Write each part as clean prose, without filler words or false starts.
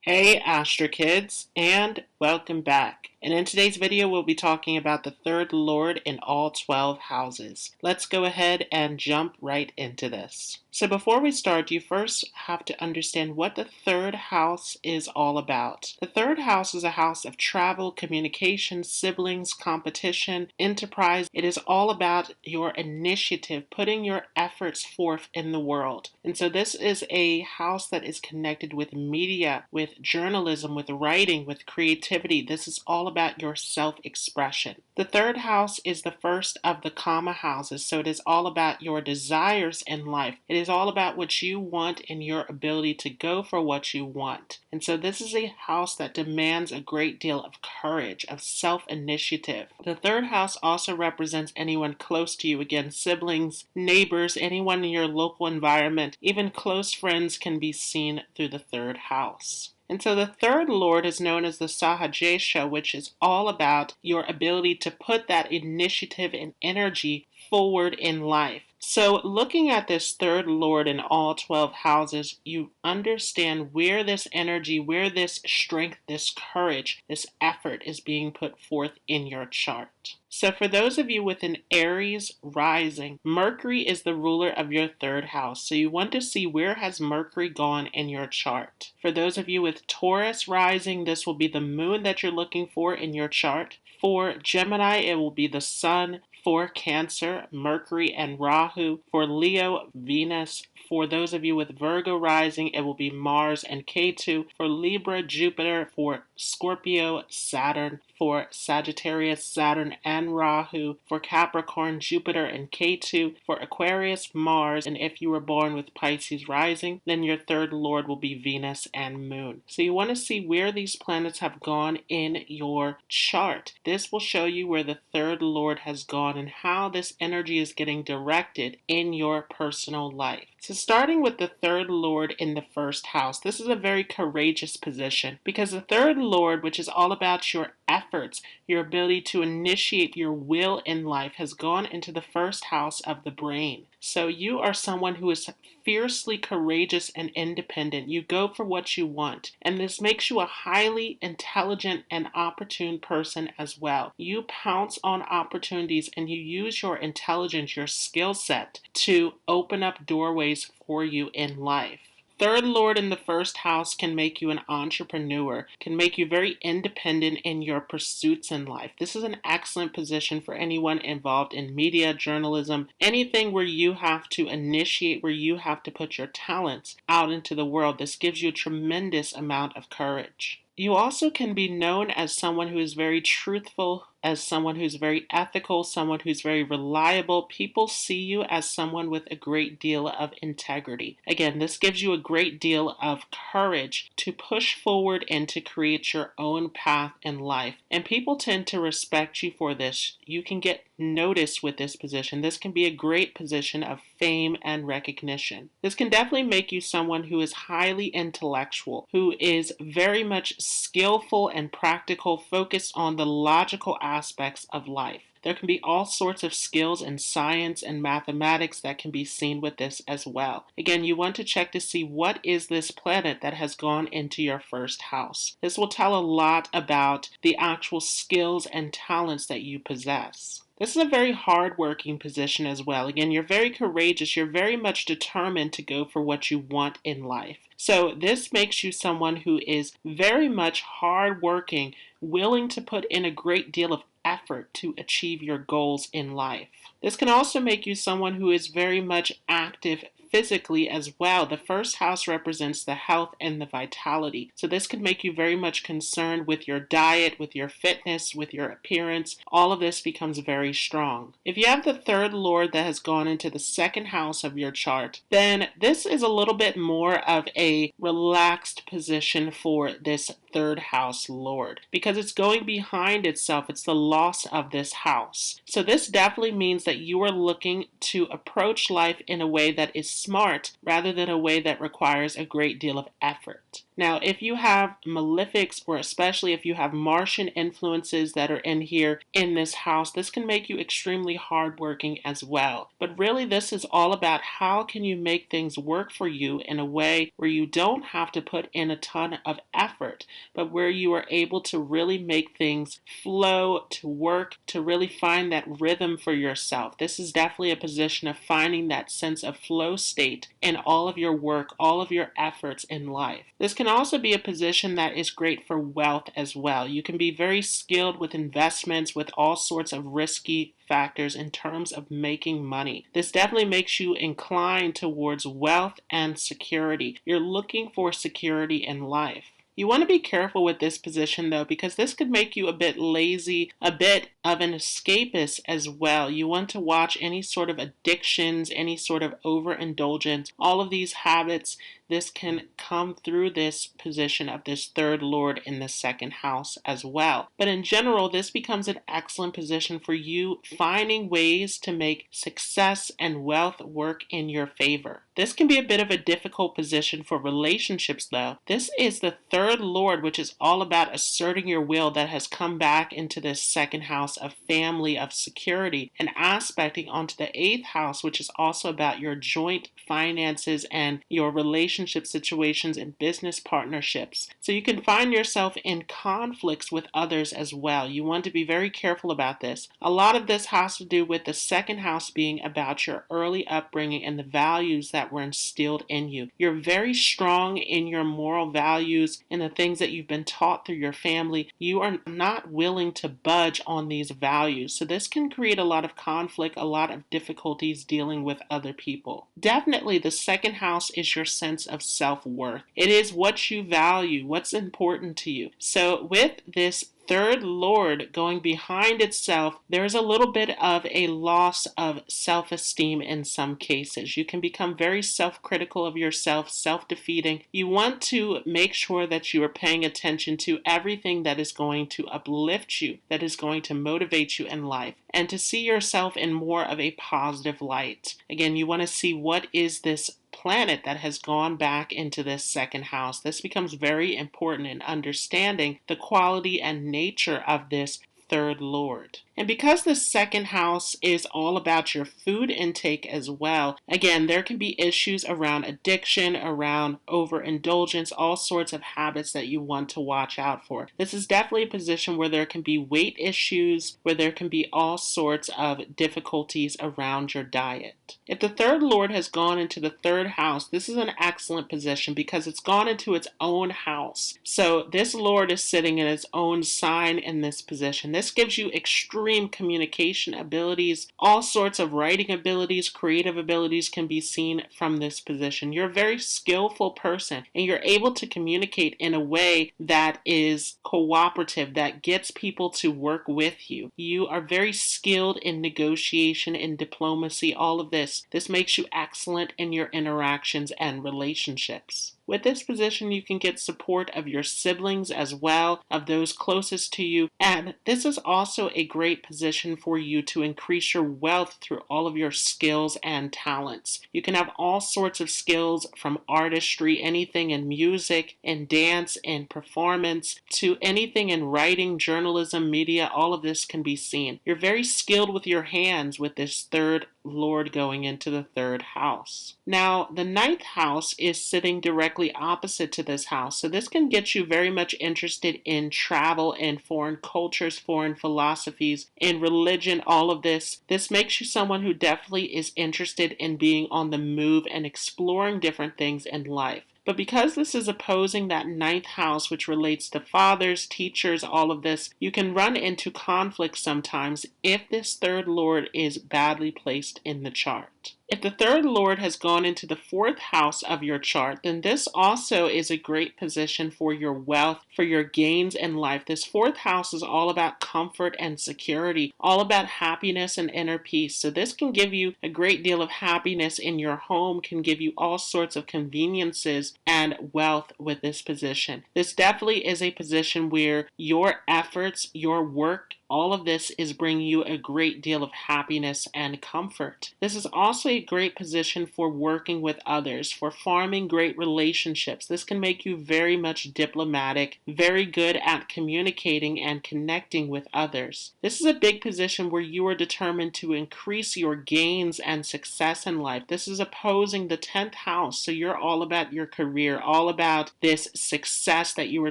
Hey Astro Kids, and welcome back. And in today's video, we'll be talking about the third lord in all 12 houses. Let's go ahead and jump right into this. So before we start, you first have to understand what the third house is all about. The third house is a house of travel, communication, siblings, competition, enterprise. It is all about your initiative, putting your efforts forth in the world. And so this is a house that is connected with media, with journalism, with writing, with creativity. This is all about your self-expression. The third house is the first of the Kama houses, so it is all about your desires in life. It is all about what you want and your ability to go for what you want. And so this is a house that demands a great deal of courage, of self-initiative. The third house also represents anyone close to you. Again, siblings, neighbors, anyone in your local environment, even close friends can be seen through the third house. And so the third lord is known as the Sahajesha, which is all about your ability to put that initiative and energy forward in life. So looking at this third lord in all 12 houses, you understand where this energy, where this strength, this courage, this effort is being put forth in your chart. So for those of you with an Aries rising, Mercury is the ruler of your third house. So you want to see where has Mercury gone in your chart. For those of you with Taurus rising, this will be the moon that you're looking for in your chart. For Gemini, it will be the sun. For Cancer, Mercury and Rahu. For Leo, Venus. For those of you with Virgo rising, it will be Mars and Ketu. For Libra, Jupiter. For Scorpio, Saturn. For Sagittarius, Saturn and Rahu. For Capricorn, Jupiter and Ketu. For Aquarius, Mars. And if you were born with Pisces rising, then your third lord will be Venus and Moon. So you want to see where these planets have gone in your chart. This will show you where the third lord has gone and how this energy is getting directed in your personal life. So starting with the third lord in the first house, this is a very courageous position because the third lord, which is all about your efforts, your ability to initiate your will in life, has gone into the first house of the brain. So you are someone who is fiercely courageous and independent. You go for what you want. And this makes you a highly intelligent and opportune person as well. You pounce on opportunities and you use your intelligence, your skill set to open up doorways for you in life. Third lord in the first house can make you an entrepreneur, can make you very independent in your pursuits in life. This is an excellent position for anyone involved in media, journalism, anything where you have to initiate, where you have to put your talents out into the world. This gives you a tremendous amount of courage. You also can be known as someone who is very truthful, as someone who's very ethical, someone who's very reliable. People see you as someone with a great deal of integrity. Again, this gives you a great deal of courage to push forward and to create your own path in life. And people tend to respect you for this. You can get noticed with this position. This can be a great position of fame and recognition. This can definitely make you someone who is highly intellectual, who is very much skillful and practical, focused on the logical aspects of life. There can be all sorts of skills in science and mathematics that can be seen with this as well. Again, you want to check to see what is this planet that has gone into your first house. This will tell a lot about the actual skills and talents that you possess. This is a very hard-working position as well. Again, you're very courageous. You're very much determined to go for what you want in life. So this makes you someone who is very much hard-working, willing to put in a great deal of effort to achieve your goals in life. This can also make you someone who is very much active physically as well. The first house represents the health and the vitality. So this can make you very much concerned with your diet, with your fitness, with your appearance. All of this becomes very strong. If you have the third lord that has gone into the second house of your chart, then this is a little bit more of a relaxed position for this third house lord because it's going behind itself. It's the loss of this house. So this definitely means that you are looking to approach life in a way that is smart rather than a way that requires a great deal of effort. Now, if you have malefics, or especially if you have Martian influences that are in here in this house, this can make you extremely hardworking as well. But really, this is all about how can you make things work for you in a way where you don't have to put in a ton of effort, but where you are able to really make things flow, to work, to really find that rhythm for yourself. This is definitely a position of finding that sense of flow state in all of your work, all of your efforts in life. This can also be a position that is great for wealth as well. You can be very skilled with investments, with all sorts of risky factors in terms of making money. This definitely makes you inclined towards wealth and security. You're looking for security in life. You want to be careful with this position though, because this could make you a bit lazy, a bit of an escapist as well. You want to watch any sort of addictions, any sort of overindulgence, all of these habits. This can come through this position of this third lord in the second house as well. But in general, this becomes an excellent position for you finding ways to make success and wealth work in your favor. This can be a bit of a difficult position for relationships though. This is the third lord, which is all about asserting your will, that has come back into this second house of family, of security, and aspecting onto the eighth house, which is also about your joint finances and your relationship situations and business partnerships. So you can find yourself in conflicts with others as well. You want to be very careful about this. A lot of this has to do with the second house being about your early upbringing and the values that were instilled in you. You're very strong in your moral values and the things that you've been taught through your family. You are not willing to budge on these values. So this can create a lot of conflict, a lot of difficulties dealing with other people. Definitely the second house is your sense of self-worth. It is what you value, what's important to you. So with this third lord going behind itself, there's a little bit of a loss of self-esteem in some cases. You can become very self-critical of yourself, self-defeating. You want to make sure that you are paying attention to everything that is going to uplift you, that is going to motivate you in life, and to see yourself in more of a positive light. Again, you want to see what is this planet that has gone back into this second house. This becomes very important in understanding the quality and nature of this third lord. And because the second house is all about your food intake as well, again, there can be issues around addiction, around overindulgence, all sorts of habits that you want to watch out for. This is definitely a position where there can be weight issues, where there can be all sorts of difficulties around your diet. If the third lord has gone into the third house, this is an excellent position because it's gone into its own house. So this lord is sitting in its own sign in this position. This gives you extreme communication abilities, all sorts of writing abilities, creative abilities can be seen from this position. You're a very skillful person and you're able to communicate in a way that is cooperative, that gets people to work with you. You are very skilled in negotiation and diplomacy, all of this. This makes you excellent in your interactions and relationships. With this position, you can get support of your siblings as well, of those closest to you. And this is also a great position for you to increase your wealth through all of your skills and talents. You can have all sorts of skills from artistry, anything in music, in dance, in performance, to anything in writing, journalism, media. All of this can be seen. You're very skilled with your hands with this third lord going into the third house. Now, the ninth house is sitting directly opposite to this house. So this can get you very much interested in travel, in foreign cultures, foreign philosophies, in religion, all of this. This makes you someone who definitely is interested in being on the move and exploring different things in life. But because this is opposing that ninth house, which relates to fathers, teachers, all of this, you can run into conflict sometimes if this third lord is badly placed in the chart. If the third lord has gone into the fourth house of your chart, then this also is a great position for your wealth, for your gains in life. This fourth house is all about comfort and security, all about happiness and inner peace. So this can give you a great deal of happiness in your home, can give you all sorts of conveniences and wealth with this position. This definitely is a position where your efforts, your work, all of this is bringing you a great deal of happiness and comfort. This is also a great position for working with others, for forming great relationships. This can make you very much diplomatic, very good at communicating and connecting with others. This is a big position where you are determined to increase your gains and success in life. This is opposing the 10th house, so you're all about your career, all about this success that you are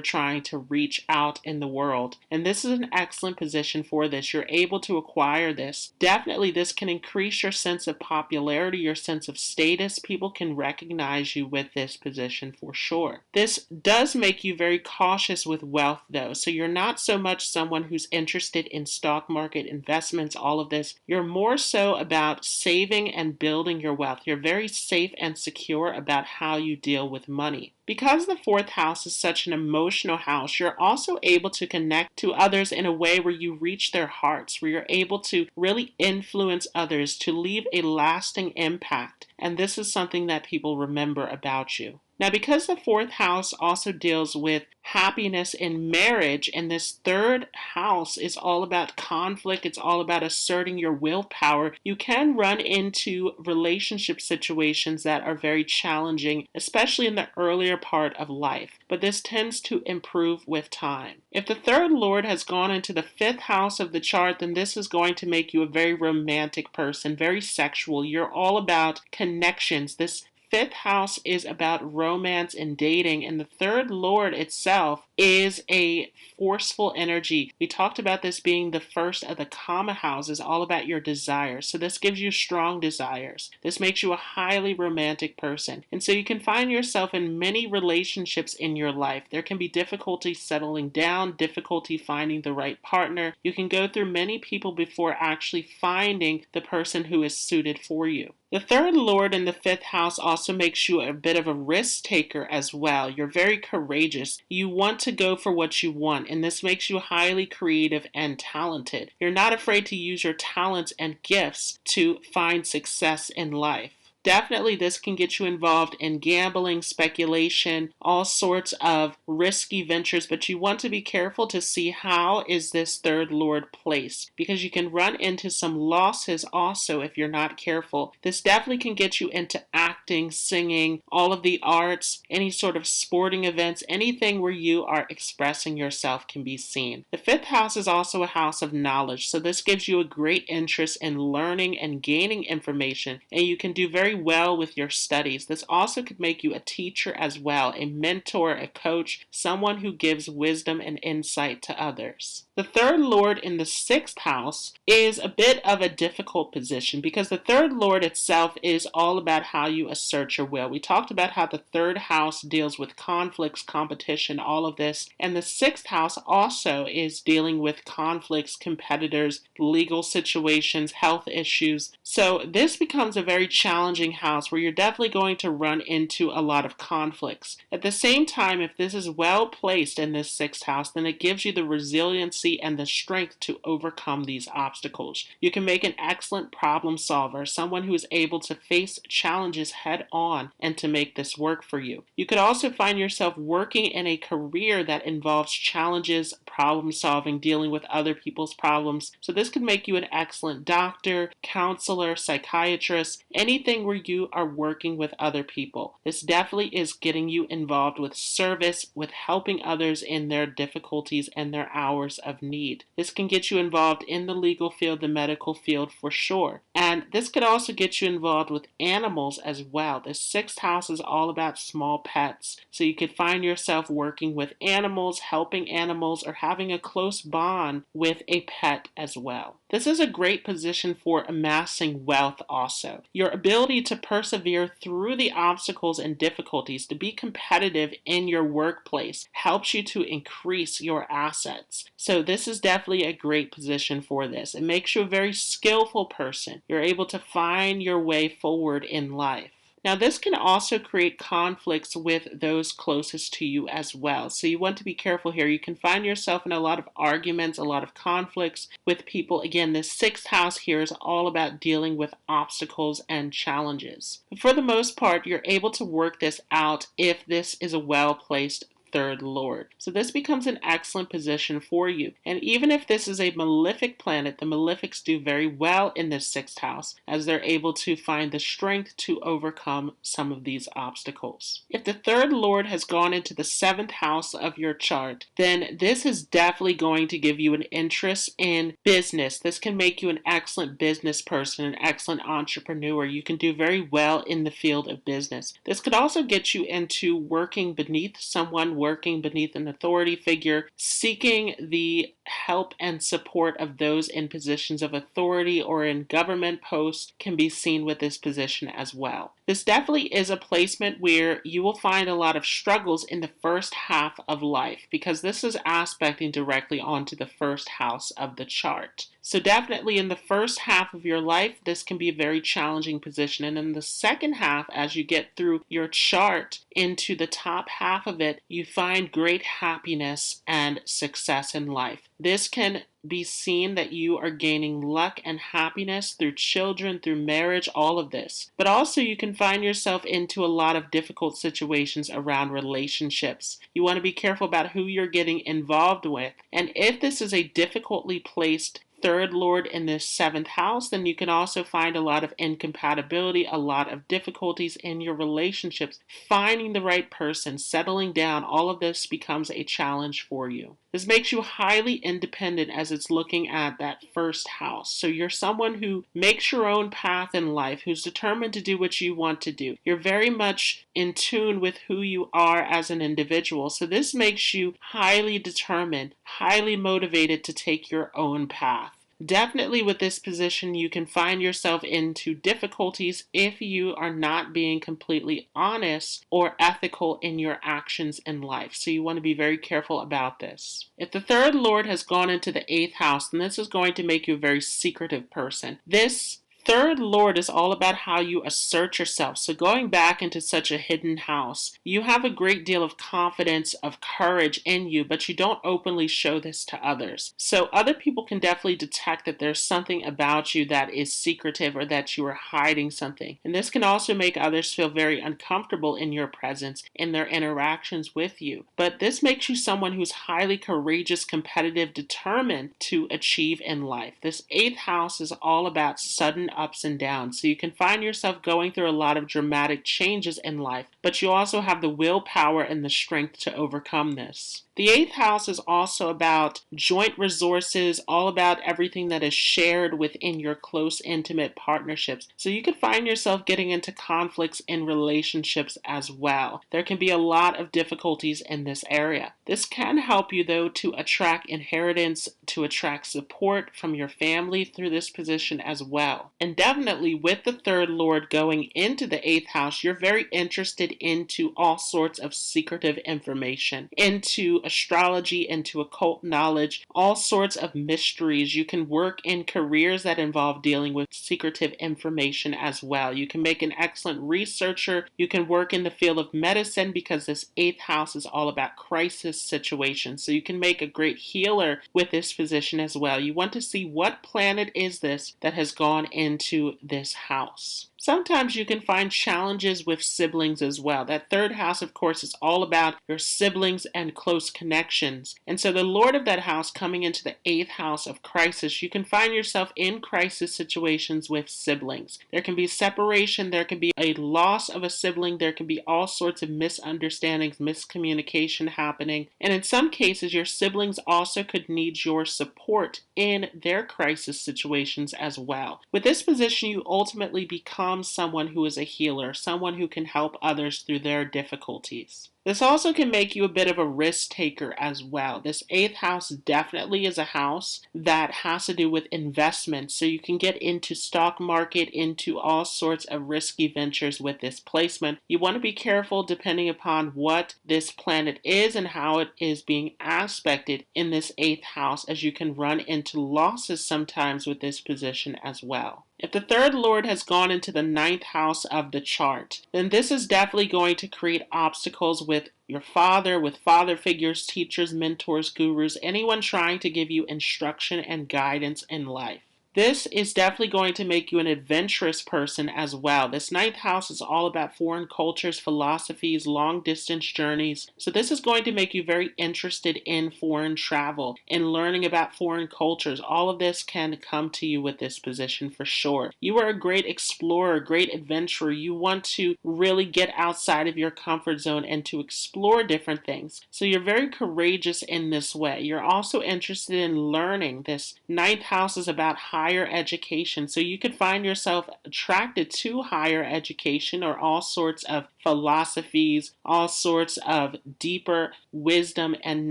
trying to reach out in the world. And this is an excellent position for this. You're able to acquire this. Definitely this can increase your sense of popularity, your sense of status. People can recognize you with this position for sure. This does make you very cautious with wealth though. So you're not so much someone who's interested in stock market investments, all of this. You're more so about saving and building your wealth. You're very safe and secure about how you deal with money. Because the 4th house is such an emotional house, you're also able to connect to others in a way where you reach their hearts, where you're able to really influence others, to leave a lasting impact. And this is something that people remember about you. Now, because the 4th house also deals with happiness in marriage, and this 3rd house is all about conflict, it's all about asserting your willpower, you can run into relationship situations that are very challenging, especially in the earlier part of life. But this tends to improve with time. If the 3rd Lord has gone into the 5th house of the chart, then this is going to make you a very romantic person, very sexual. You're all about connections. This 5th house is about romance and dating, and the 3rd Lord itself is a forceful energy. We talked about this being the first of the Kama houses, all about your desires. So this gives you strong desires. This makes you a highly romantic person. And so you can find yourself in many relationships in your life. There can be difficulty settling down, difficulty finding the right partner. You can go through many people before actually finding the person who is suited for you. The 3rd Lord in the 5th house also makes you a bit of a risk taker as well. You're very courageous. You want to go for what you want, and this makes you highly creative and talented. You're not afraid to use your talents and gifts to find success in life. Definitely this can get you involved in gambling, speculation, all sorts of risky ventures, but you want to be careful to see how is this 3rd Lord placed, because you can run into some losses also if you're not careful. This definitely can get you into acting, singing, all of the arts, any sort of sporting events, anything where you are expressing yourself can be seen. The 5th house is also a house of knowledge, so this gives you a great interest in learning and gaining information, and you can do very well with your studies. This also could make you a teacher as well, a mentor, a coach, someone who gives wisdom and insight to others. The 3rd Lord in the 6th house is a bit of a difficult position because the 3rd Lord itself is all about how you assert your will. We talked about how the 3rd house deals with conflicts, competition, all of this, and the 6th house also is dealing with conflicts, competitors, legal situations, health issues. So this becomes a very challenging house where you're definitely going to run into a lot of conflicts. At the same time, if this is well placed in this 6th house, then it gives you the resiliency and the strength to overcome these obstacles. You can make an excellent problem solver, someone who is able to face challenges head on and to make this work for you. You could also find yourself working in a career that involves challenges, problem solving, dealing with other people's problems. So this could make you an excellent doctor, counselor, psychiatrist, anything where you are working with other people. This definitely is getting you involved with service, with helping others in their difficulties and their hours of need. This can get you involved in the legal field, the medical field for sure. And this could also get you involved with animals as well. The 6th house is all about small pets. So you could find yourself working with animals, helping animals, or having a close bond with a pet as well. This is a great position for amassing wealth also. Your ability to persevere through the obstacles and difficulties, to be competitive in your workplace, helps you to increase your assets. So this is definitely a great position for this. It makes you a very skillful person. You're able to find your way forward in life. Now, this can also create conflicts with those closest to you as well. So you want to be careful here. You can find yourself in a lot of arguments, a lot of conflicts with people. Again, this 6th house here is all about dealing with obstacles and challenges. But for the most part, you're able to work this out if this is a well-placed third lord. So this becomes an excellent position for you. And even if this is a malefic planet, the malefics do very well in this sixth house as they're able to find the strength to overcome some of these obstacles. If the third lord has gone into the seventh house of your chart, then this is definitely going to give you an interest in business. This can make you an excellent business person, an excellent entrepreneur. You can do very well in the field of business. This could also get you into working beneath someone, working beneath an authority figure, seeking the help and support of those in positions of authority or in government posts can be seen with this position as well. This definitely is a placement where you will find a lot of struggles in the first half of life because this is aspecting directly onto the first house of the chart. So definitely in the first half of your life, this can be a very challenging position. And in the second half, as you get through your chart into the top half of it, you find great happiness and success in life. This can be seen that you are gaining luck and happiness through children, through marriage, all of this. But also you can find yourself into a lot of difficult situations around relationships. You want to be careful about who you're getting involved with. And if this is a difficultly placed third lord in this seventh house, then you can also find a lot of incompatibility, a lot of difficulties in your relationships. Finding the right person, settling down, all of this becomes a challenge for you. This makes you highly independent as it's looking at that first house. So you're someone who makes your own path in life, who's determined to do what you want to do. You're very much in tune with who you are as an individual. So this makes you highly determined, highly motivated to take your own path. Definitely with this position, you can find yourself into difficulties if you are not being completely honest or ethical in your actions in life. So you want to be very careful about this. If the third lord has gone into the eighth house, then this is going to make you a very secretive person. This third lord is all about how you assert yourself. So going back into such a hidden house, you have a great deal of confidence, of courage in you, but you don't openly show this to others. So other people can definitely detect that there's something about you that is secretive or that you are hiding something. And this can also make others feel very uncomfortable in your presence, in their interactions with you. But this makes you someone who's highly courageous, competitive, determined to achieve in life. This eighth house is all about sudden ups and downs. So you can find yourself going through a lot of dramatic changes in life, but you also have the willpower and the strength to overcome this. The eighth house is also about joint resources, all about everything that is shared within your close, intimate partnerships. So you could find yourself getting into conflicts in relationships as well. There can be a lot of difficulties in this area. This can help you, though, to attract inheritance, to attract support from your family through this position as well. And definitely with the third lord going into the eighth house, you're very interested into all sorts of secretive information, into astrology, into occult knowledge, all sorts of mysteries. You can work in careers that involve dealing with secretive information as well. You can make an excellent researcher. You can work in the field of medicine because this eighth house is all about crisis situations. So you can make a great healer with this position as well. You want to see what planet is this that has gone into this house. Sometimes you can find challenges with siblings as well. That third house, of course, is all about your siblings and close connections. And so the lord of that house coming into the eighth house of crisis, you can find yourself in crisis situations with siblings. There can be separation, there can be a loss of a sibling, there can be all sorts of misunderstandings, miscommunication happening. And in some cases, your siblings also could need your support in their crisis situations as well. With this position, you ultimately become someone who is a healer, someone who can help others through their difficulties. This also can make you a bit of a risk taker as well. This eighth house definitely is a house that has to do with investments. So you can get into stock market, into all sorts of risky ventures with this placement. You want to be careful depending upon what this planet is and how it is being aspected in this eighth house, as you can run into losses sometimes with this position as well. If the third lord has gone into the ninth house of the chart, then this is definitely going to create obstacles with your father, with father figures, teachers, mentors, gurus, anyone trying to give you instruction and guidance in life. This is definitely going to make you an adventurous person as well. This ninth house is all about foreign cultures, philosophies, long distance journeys. So this is going to make you very interested in foreign travel and learning about foreign cultures. All of this can come to you with this position for sure. You are a great explorer, a great adventurer. You want to really get outside of your comfort zone and to explore different things. So you're very courageous in this way. You're also interested in learning. This ninth house is about higher education. So you could find yourself attracted to higher education or all sorts of philosophies, all sorts of deeper wisdom and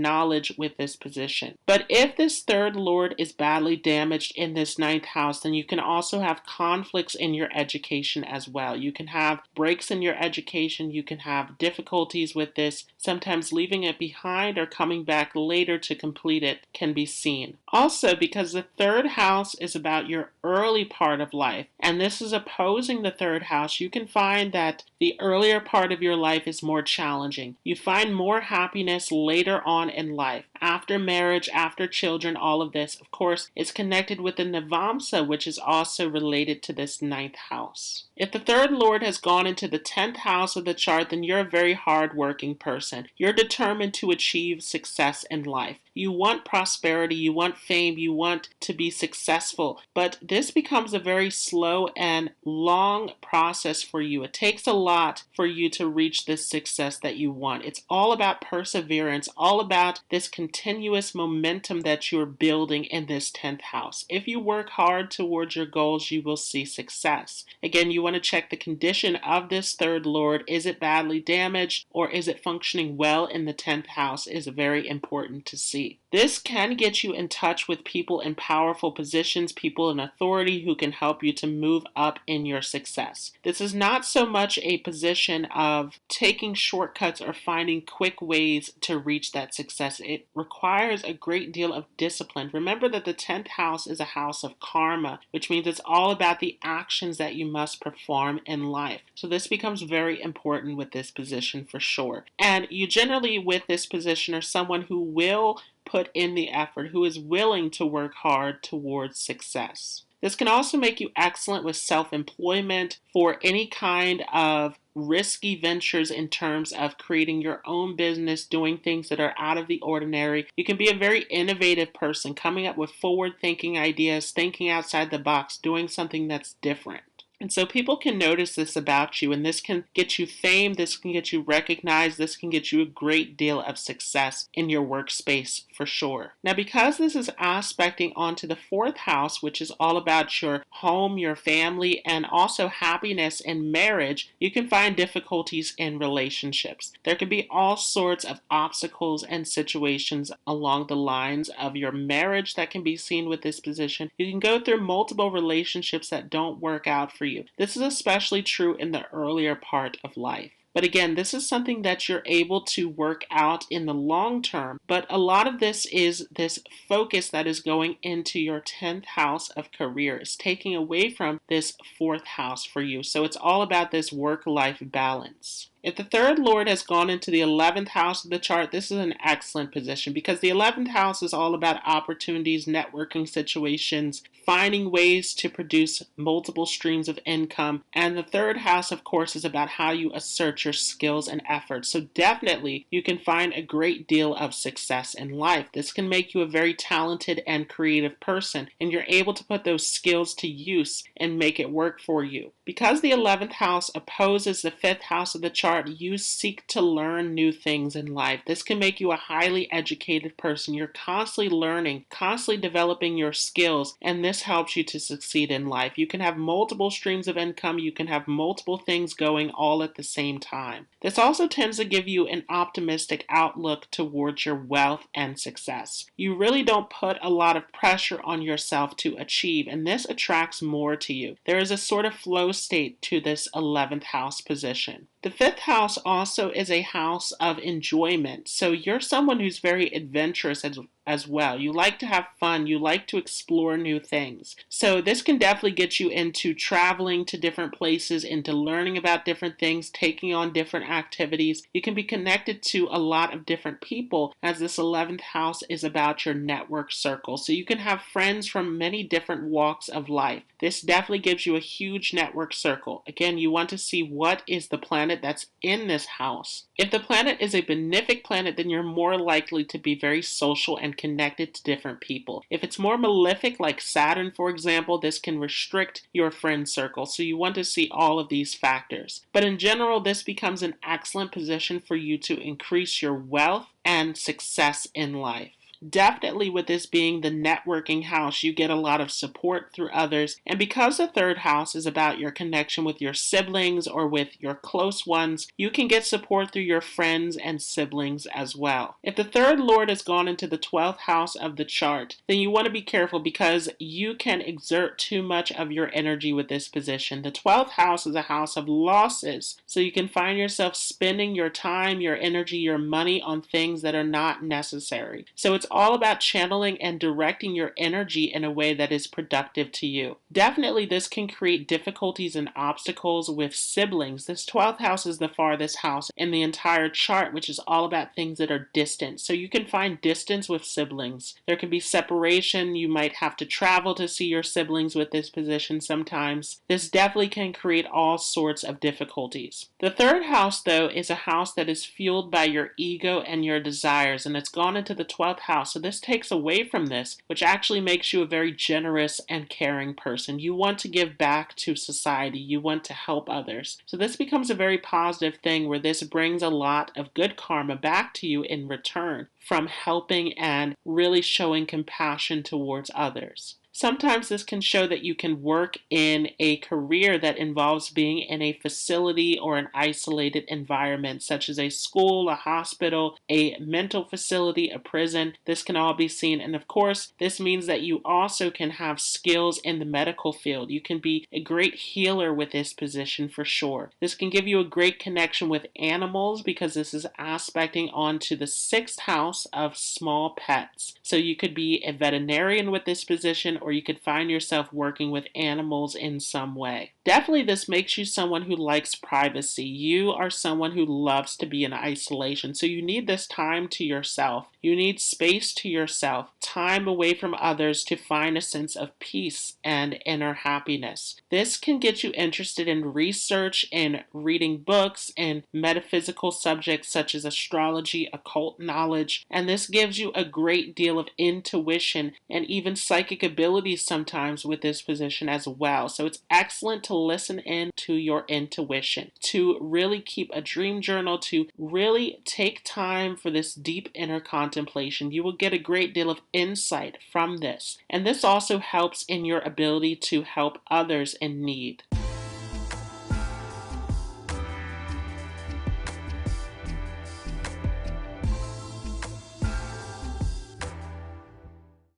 knowledge with this position. But if this third lord is badly damaged in this ninth house, then you can also have conflicts in your education as well. You can have breaks in your education. You can have difficulties with this. Sometimes leaving it behind or coming back later to complete it can be seen. Also, because the third house is about your early part of life, and this is opposing the third house, you can find that the earlier part of your life is more challenging. You find more happiness later on in life. After marriage, after children, all of this, of course, is connected with the Navamsa, which is also related to this ninth house. If the third lord has gone into the 10th house of the chart, then you're a very hard-working person. You're determined to achieve success in life. You want prosperity, you want fame, you want to be successful, but this becomes a very slow and long process for you. It takes a lot for you to reach this success that you want. It's all about perseverance, all about this continuous momentum that you're building in this 10th house. If you work hard towards your goals, you will see success. Again, you want to check the condition of this third lord. Is it badly damaged or is it functioning well in the 10th house is very important to see. This can get you in touch with people in powerful positions, people in authority who can help you to move up in your success. This is not so much a position of taking shortcuts or finding quick ways to reach that success. It requires a great deal of discipline. Remember that the 10th house is a house of karma, which means it's all about the actions that you must perform in life. So this becomes very important with this position for sure. And you generally, with this position, are someone who will put in the effort, who is willing to work hard towards success. This can also make you excellent with self-employment for any kind of risky ventures in terms of creating your own business, doing things that are out of the ordinary. You can be a very innovative person, coming up with forward-thinking ideas, thinking outside the box, doing something that's different. And so people can notice this about you, and this can get you fame, this can get you recognized, this can get you a great deal of success in your workspace for sure. Now, because this is aspecting onto the 4th house, which is all about your home, your family, and also happiness in marriage, you can find difficulties in relationships. There can be all sorts of obstacles and situations along the lines of your marriage that can be seen with this position. You can go through multiple relationships that don't work out for you. This is especially true in the earlier part of life. But again, this is something that you're able to work out in the long term. But a lot of this is this focus that is going into your 10th house of career. It's taking away from this 4th house for you. So it's all about this work-life balance. If the third lord has gone into the 11th house of the chart, this is an excellent position because the 11th house is all about opportunities, networking situations, finding ways to produce multiple streams of income. And the third house, of course, is about how you assert your skills and efforts. So definitely you can find a great deal of success in life. This can make you a very talented and creative person, and you're able to put those skills to use and make it work for you. Because the 11th house opposes the 5th house of the chart, you seek to learn new things in life. This can make you a highly educated person. You're constantly learning, constantly developing your skills, and this helps you to succeed in life. You can have multiple streams of income. You can have multiple things going all at the same time. This also tends to give you an optimistic outlook towards your wealth and success. You really don't put a lot of pressure on yourself to achieve, and this attracts more to you. There is a sort of flow state to this 11th house position. The 5th house also is a house of enjoyment. So you're someone who's very adventurous as well. You like to have fun. You like to explore new things. So this can definitely get you into traveling to different places, into learning about different things, taking on different activities. You can be connected to a lot of different people, as this 11th house is about your network circle. So you can have friends from many different walks of life. This definitely gives you a huge network circle. Again, you want to see what is the planet that's in this house. If the planet is a benefic planet, then you're more likely to be very social and connected to different people. If it's more malefic, like Saturn, for example, this can restrict your friend circle. So you want to see all of these factors. But in general, this becomes an excellent position for you to increase your wealth and success in life. Definitely with this being the networking house, you get a lot of support through others. And because the third house is about your connection with your siblings or with your close ones, you can get support through your friends and siblings as well. If the third lord has gone into the 12th house of the chart, then you want to be careful because you can exert too much of your energy with this position. The 12th house is a house of losses, so you can find yourself spending your time, your energy, your money on things that are not necessary. So it's all about channeling and directing your energy in a way that is productive to you. Definitely this can create difficulties and obstacles with siblings. This 12th house is the farthest house in the entire chart, which is all about things that are distant. So you can find distance with siblings. There can be separation. You might have to travel to see your siblings with this position sometimes. This definitely can create all sorts of difficulties. The third house, though, is a house that is fueled by your ego and your desires, and it's gone into the 12th house. So this takes away from this, which actually makes you a very generous and caring person. You want to give back to society. You want to help others. So this becomes a very positive thing where this brings a lot of good karma back to you in return from helping and really showing compassion towards others. Sometimes this can show that you can work in a career that involves being in a facility or an isolated environment, such as a school, a hospital, a mental facility, a prison. This can all be seen. And of course, this means that you also can have skills in the medical field. You can be a great healer with this position for sure. This can give you a great connection with animals because this is aspecting onto the 6th house of small pets. So you could be a veterinarian with this position, or you could find yourself working with animals in some way. Definitely this makes you someone who likes privacy. You are someone who loves to be in isolation. So you need this time to yourself. You need space to yourself, time away from others to find a sense of peace and inner happiness. This can get you interested in research and reading books and metaphysical subjects such as astrology, occult knowledge, and this gives you a great deal of intuition and even psychic abilities sometimes with this position as well. So it's excellent to listen in to your intuition, to really keep a dream journal, to really take time for this deep inner contemplation. You will get a great deal of insight from this. And this also helps in your ability to help others in need.